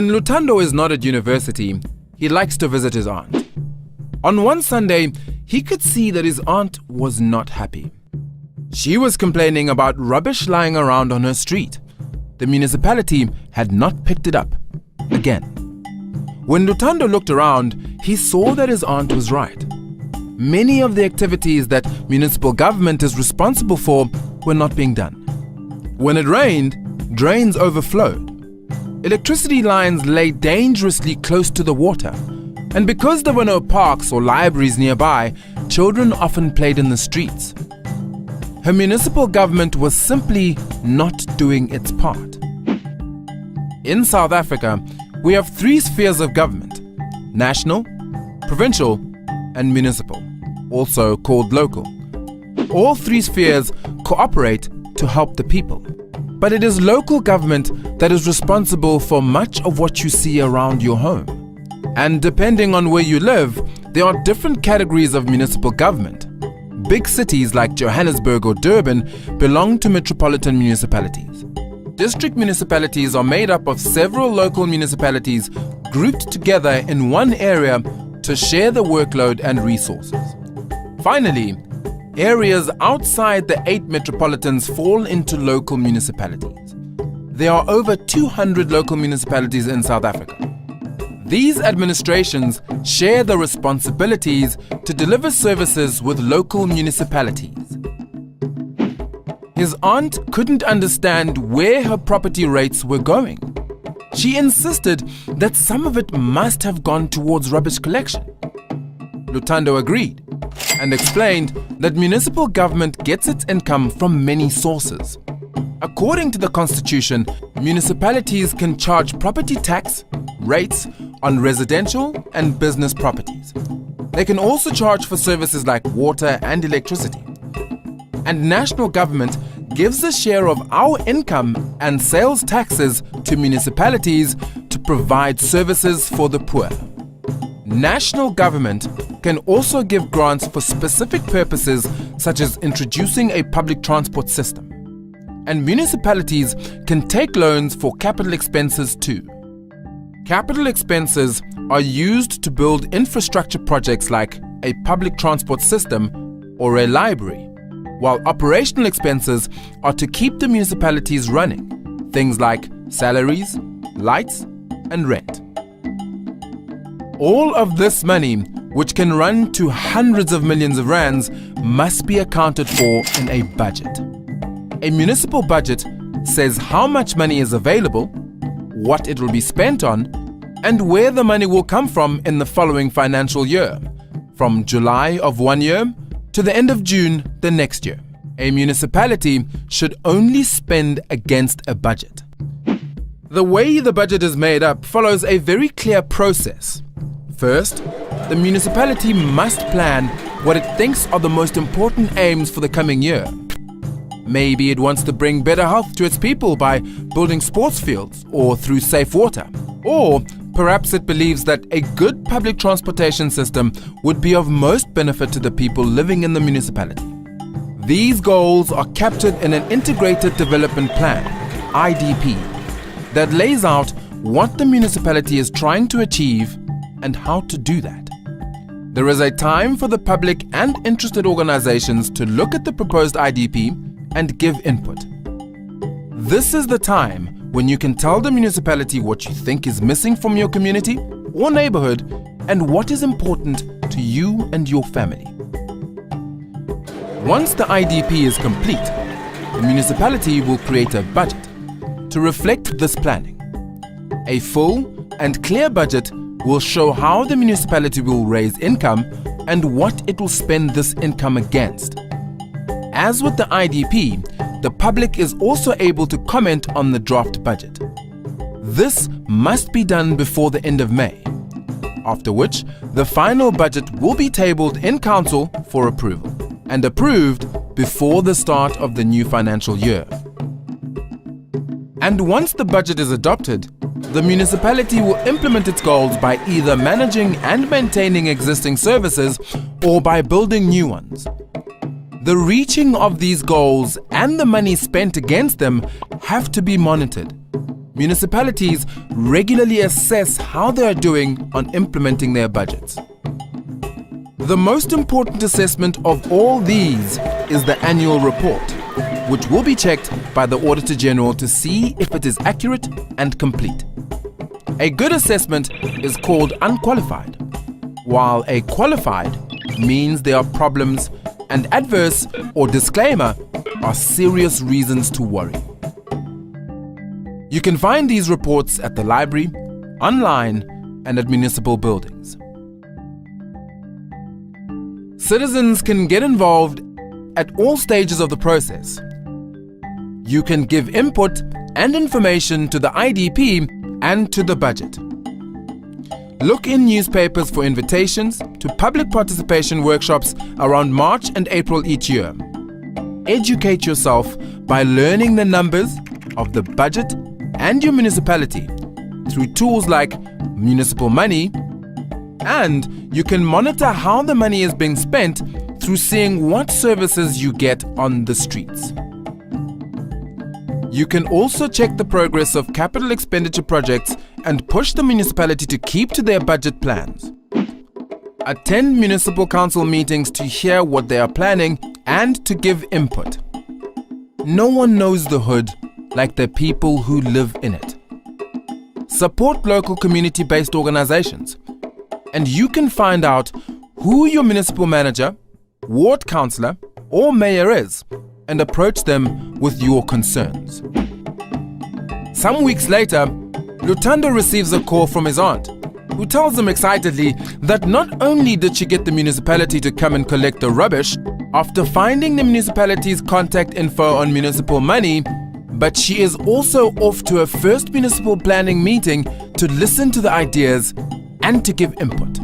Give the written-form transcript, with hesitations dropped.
When Lutando is not at university, he likes to visit his aunt. On one Sunday, he could see that his aunt was not happy. She was complaining about rubbish lying around on her street. The municipality had not picked it up. Again. When Lutando looked around, he saw that his aunt was right. Many of the activities that municipal government is responsible for were not being done. When it rained, drains overflowed. Electricity lines lay dangerously close to the water. And because there were no parks or libraries nearby, children often played in the streets. Her municipal government was simply not doing its part. In South Africa, we have 3 spheres of government: national, provincial, and municipal, also called local. All 3 spheres cooperate to help the people. But it is local government that is responsible for much of what you see around your home. And depending on where you live, there are different categories of municipal government. Big cities like Johannesburg or Durban belong to metropolitan municipalities. District municipalities are made up of several local municipalities grouped together in one area to share the workload and resources. Finally, areas outside the 8 metropolitans fall into local municipalities. There are over 200 local municipalities in South Africa. These administrations share the responsibilities to deliver services with local municipalities. His aunt couldn't understand where her property rates were going. She insisted that some of it must have gone towards rubbish collection. Lutando agreed and explained that municipal government gets its income from many sources. According to the Constitution, municipalities can charge property tax rates on residential and business properties. They can also charge for services like water and electricity. And national government gives a share of our income and sales taxes to municipalities to provide services for the poor. National government can also give grants for specific purposes, such as introducing a public transport system. And municipalities can take loans for capital expenses too. Capital expenses are used to build infrastructure projects like a public transport system or a library, while operational expenses are to keep the municipalities running, things like salaries, lights, and rent. All of this money, which can run to hundreds of millions of rands, must be accounted for in a budget. A municipal budget says how much money is available, what it will be spent on, and where the money will come from in the following financial year, from July of one year to the end of June the next year. A municipality should only spend against a budget. The way the budget is made up follows a very clear process. First, the municipality must plan what it thinks are the most important aims for the coming year. Maybe it wants to bring better health to its people by building sports fields or through safe water. Or perhaps it believes that a good public transportation system would be of most benefit to the people living in the municipality. These goals are captured in an Integrated Development Plan, IDP, that lays out what the municipality is trying to achieve and how to do that. There is a time for the public and interested organizations to look at the proposed IDP and give input. This is the time when you can tell the municipality what you think is missing from your community or neighborhood and what is important to you and your family. Once the IDP is complete, the municipality will create a budget to reflect this planning. A full and clear budget will show how the municipality will raise income and what it will spend this income against. As with the IDP, the public is also able to comment on the draft budget. This must be done before the end of May, after which the final budget will be tabled in council for approval and approved before the start of the new financial year. And once the budget is adopted, the municipality will implement its goals by either managing and maintaining existing services or by building new ones. The reaching of these goals and the money spent against them have to be monitored. municipalities regularly assess how they are doing on implementing their budgets. The most important assessment of all these is the annual report, which will be checked by the Auditor General to see if it is accurate and complete. A good assessment is called unqualified, while a qualified means there are problems and adverse or disclaimer are serious reasons to worry. You can find these reports at the library, online, and at municipal buildings. Citizens can get involved at all stages of the process. You can give input and information to the IDP and to the budget. Look in newspapers for invitations to public participation workshops around March and April each year. Educate yourself by learning the numbers of the budget and your municipality through tools like Municipal Money, and you can monitor how the money is being spent through seeing what services you get on the streets. You can also check the progress of capital expenditure projects and push the municipality to keep to their budget plans. Attend municipal council meetings to hear what they are planning and to give input. No one knows the hood like the people who live in it. Support local community-based organizations, and you can find out who your municipal manager, ward councillor, or mayor is, and approach them with your concerns. Some weeks later, Lutando receives a call from his aunt, who tells him excitedly that not only did she get the municipality to come and collect the rubbish after finding the municipality's contact info on Municipal Money, but she is also off to her first municipal planning meeting to listen to the ideas and to give input.